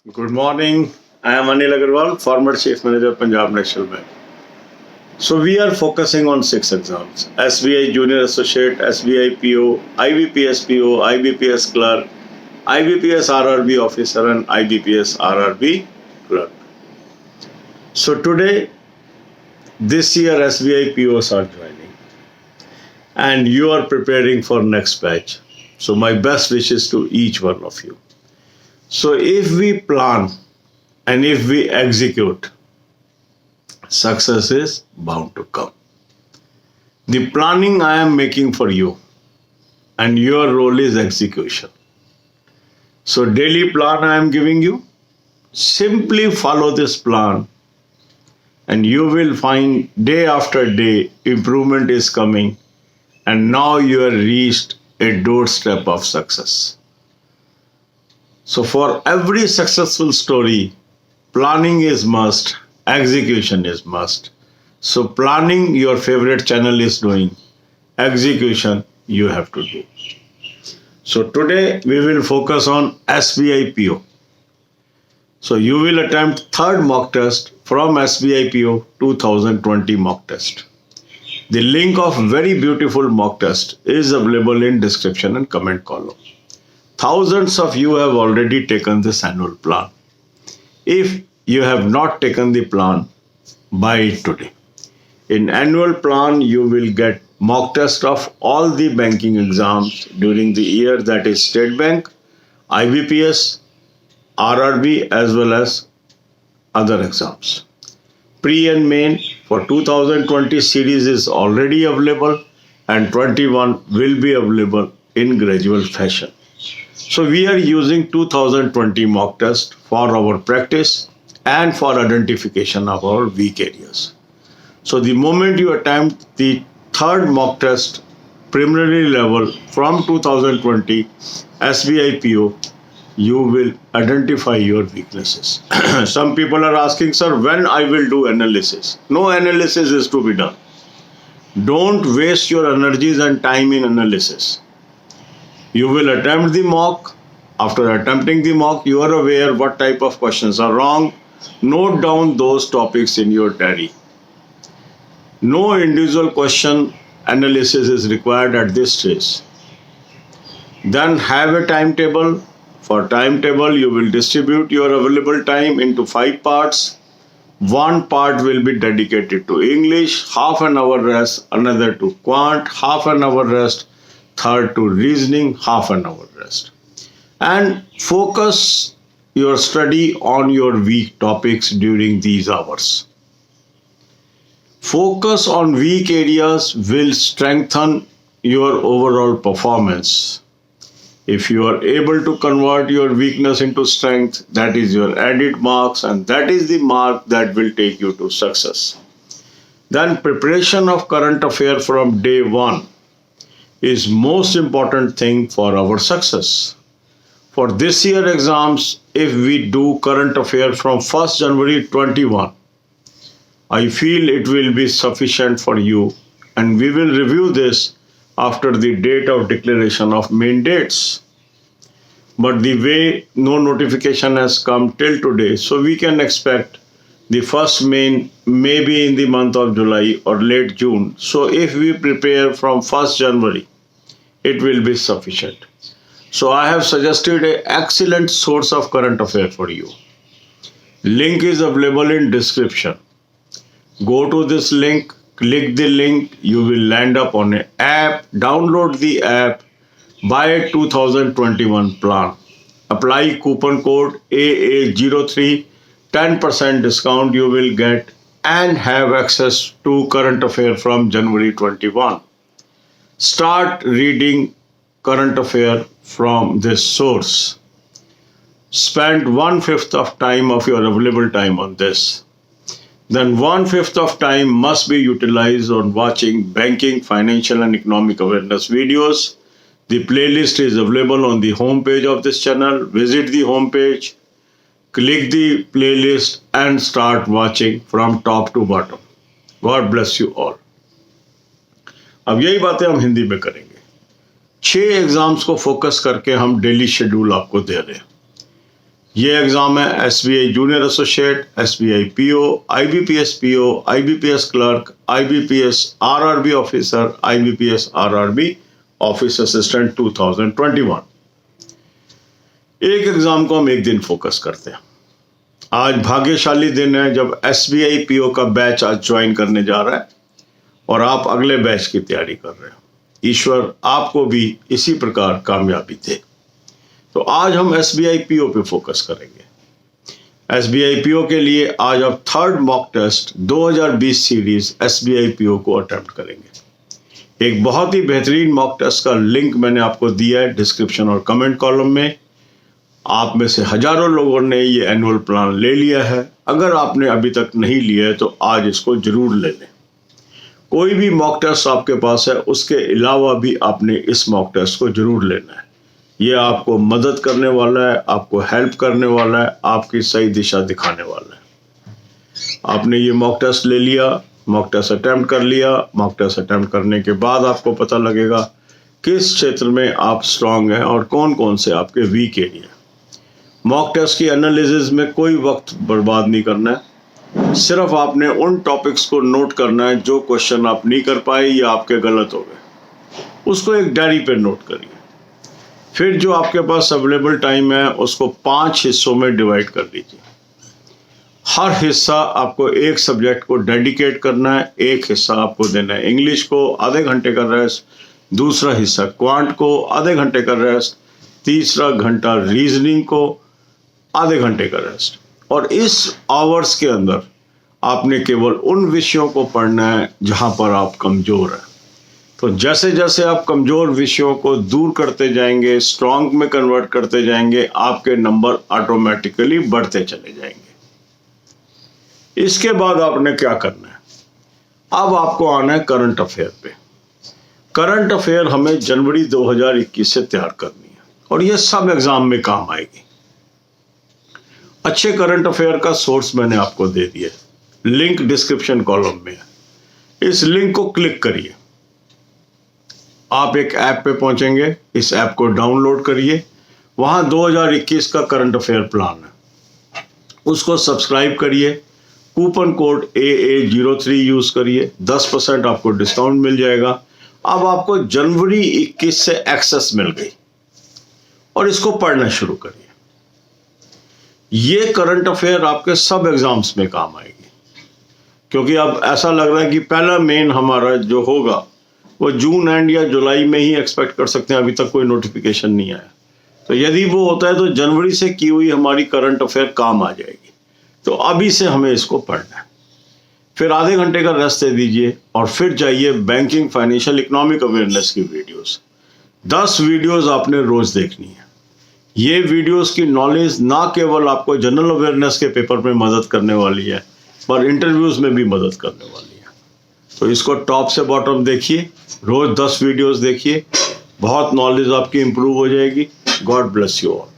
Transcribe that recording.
Good morning. I am Anil Agarwal, former Chief Manager, Punjab National Bank. So we are focusing on 6 exams: SBI Junior Associate, SBI PO, IBPS PO, IBPS Clerk, IBPS RRB Officer, and IBPS RRB Clerk. So today, this year SBI POs are joining, and you are preparing for next batch. So my best wishes to each one of you. So if we plan and if we execute, success is bound to come. The planning I am making for you, and your role is execution. So, daily plan I am giving you. Simply follow this plan, and you will find day after day improvement is coming, and now you have reached a doorstep of success. So, for every successful story, planning is must, execution is must. So planning your favorite channel is doing, execution you have to do. So today we will focus on SBI PO. So you will attempt third mock test from SBI PO 2020 mock test. The link of very beautiful mock test is available in description and comment column. Thousands of you have already taken this annual plan. If you have not taken the plan, buy it today. In annual plan, you will get mock test of all the banking exams during the year, that is State Bank, IBPS, RRB, as well as other exams. Pre and main for 2020 series is already available, and 21 will be available in gradual fashion. So we are using 2020 mock test for our practice and for identification of our weak areas. So the moment you attempt the third mock test preliminary level from 2020 SBI PO, you will identify your weaknesses. Some people are asking, sir, when I will do analysis? No analysis is to be done. Don't waste your energies and time in analysis. You will attempt the mock. After attempting the mock, you are aware what type of questions are wrong. Note down those topics in your diary. No individual question analysis is required at this stage. Then have a timetable. For timetable, you will distribute your available time into 5 parts. One part will be dedicated to English, half an hour rest, another to quant, half an hour rest, third to reasoning, half an hour rest. And focus your study on your weak topics during these hours. Focus on weak areas will strengthen your overall performance. If you are able to convert your weakness into strength, that is your added marks, and that is the mark that will take you to success. Then preparation of current affair from day one is most important thing for our success. For this year exams, if we do current affair from 1st January 21, I feel it will be sufficient for you, and we will review this after the date of declaration of main dates. But the way no notification has come till today, so we can expect the first main maybe in the month of July or late June. So if we prepare from 1st January, it will be sufficient. So I have suggested an excellent source of current affair for you. Link is available in description. Go to this link, click the link, you will land up on an app, download the app, buy a 2021 plan, apply coupon code AA03, 10% discount you will get, and have access to current affair from January 21. Start reading current affair from this source. Spend 1/5 of time of your available time on this. Then 1/5 of time must be utilized on watching banking, financial and economic awareness videos. The playlist is available on the home page of this channel. Visit the home page, click the playlist and start watching from top to bottom. God bless you all. अब यही बातें हम हिंदी में करेंगे. 6 exams को focus करके हम daily schedule आपको दे रहे हैं. ये एग्ज़ाम है SBI junior associate, SBI PO, IBPS PO, IBPS clerk, IBPS RRB officer, IBPS RRB office assistant 2021। एक एग्ज़ाम को हम एक दिन फोकस करते हैं। आज भाग्यशाली दिन है जब SBI PO का बैच आज ज्वाइन करने जा रहा है और आप अगले बैच की तैयारी कर रहे हो। ईश्वर आपको भी इसी प्रकार कामयाबी दे। तो आज हम SBI PO पे फोकस करेंगे। SBI PO के लिए आज आप third mock test 2020 series SBI PO को अटेम्प्ट करेंगे। एक बहुत ही बेहतरीन मॉक टेस्ट का लिंक मैंने आपको दिया है डिस्क्रिप्शन और कमेंट कॉलम में। आप में से हजारों लोगों ने ये एनुअल प्लान ले लिया है। अगर आपने अभी तक नहीं लिया है तो आज इसको जरूर ले लें। कोई भी मॉक टेस्ट आपके पास है उसके अलावा भी आपने इस मॉक टेस्ट को जरूर लेना है। ये आपको मदद करने वाला है, आपको हेल्प करने वाला है, आपकी सही दिशा दिखाने वाला है। आपने ये मॉक टेस्ट ले लिया, मॉक टेस्ट अटेम्प्ट कर लिया। मॉक टेस्ट अटेम्प्ट करने के बाद आपको पता लगेगा किस क्षेत्र में आप स्ट्रांग हैं और कौन कौन से आपके वीक एरिया। मॉक टेस्ट की एनालिसिस में कोई वक्त बर्बाद नहीं करना है। सिर्फ आपने उन टॉपिक्स को नोट करना है जो क्वेश्चन आप नहीं कर पाए या आपके गलत हो गए, उसको एक डायरी पे नोट करिए। फिर जो आपके पास अवेलेबल टाइम है उसको 5 हिस्सों में डिवाइड कर दीजिए। हर हिस्सा आपको एक सब्जेक्ट को डेडिकेट करना है। एक हिस्सा आपको देना है इंग्लिश को, आधे घंटे का रेस्ट। दूसरा हिस्सा क्वांट को, आधे घंटे का रेस्ट। तीसरा घंटा रीजनिंग को, आधे घंटे का रेस्ट। और इस आवर्स के अंदर आपने केवल उन विषयों को पढ़ना है जहां पर आप कमजोर हैं। तो जैसे जैसे आप कमजोर विषयों को दूर करते जाएंगे, स्ट्रांग में कन्वर्ट करते जाएंगे, आपके नंबर ऑटोमेटिकली बढ़ते चले जाएंगे। इसके बाद आपने क्या करना है? अब आपको आना है करंट अफेयर पे। करंट अफेयर हमें जनवरी 2021 से तैयार करनी है और ये सब एग्जाम में काम आएगी। अच्छे करंट अफेयर का सोर्स मैंने आपको दे दिया, लिंक डिस्क्रिप्शन कॉलम में है। इस लिंक को क्लिक करिए, आप एक ऐप पे पहुंचेंगे। इस ऐप को डाउनलोड करिए। वहां 2021 का करंट अफेयर प्लान है, उसको सब्सक्राइब करिए। कूपन कोड AA03 यूज करिए, 10% आपको डिस्काउंट मिल जाएगा। अब आपको जनवरी 21 से एक्सेस मिल गई और इसको पढ़ना शुरू करिए। ये करंट अफेयर आपके सब एग्जाम्स में काम आएगी, क्योंकि अब ऐसा लग रहा है कि पहला मेन हमारा जो होगा वो जून एंड या जुलाई में ही एक्सपेक्ट कर सकते हैं। अभी तक कोई नोटिफिकेशन नहीं आया, तो यदि वो होता है तो जनवरी से की हुई हमारी करंट अफेयर काम आ जाएगी। तो अभी से हमें इसको पढ़ना है। फिर आधे घंटे का रेस्ट दे दीजिए और फिर जाइए बैंकिंग, फाइनेंशियल, इकोनॉमिक अवेयरनेस की वीडियोस। 10 वीडियोस आपने रोज देखनी है। ये वीडियोस की नॉलेज ना केवल आपको जनरल अवेयरनेस के पेपर में मदद करने वाली है, पर इंटरव्यूज में भी मदद करने वाली है। तो इसको टॉप से बॉटम देखिए, रोज 10 वीडियोस देखिए, बहुत नॉलेज आपकी इंप्रूव हो जाएगी। God bless you all.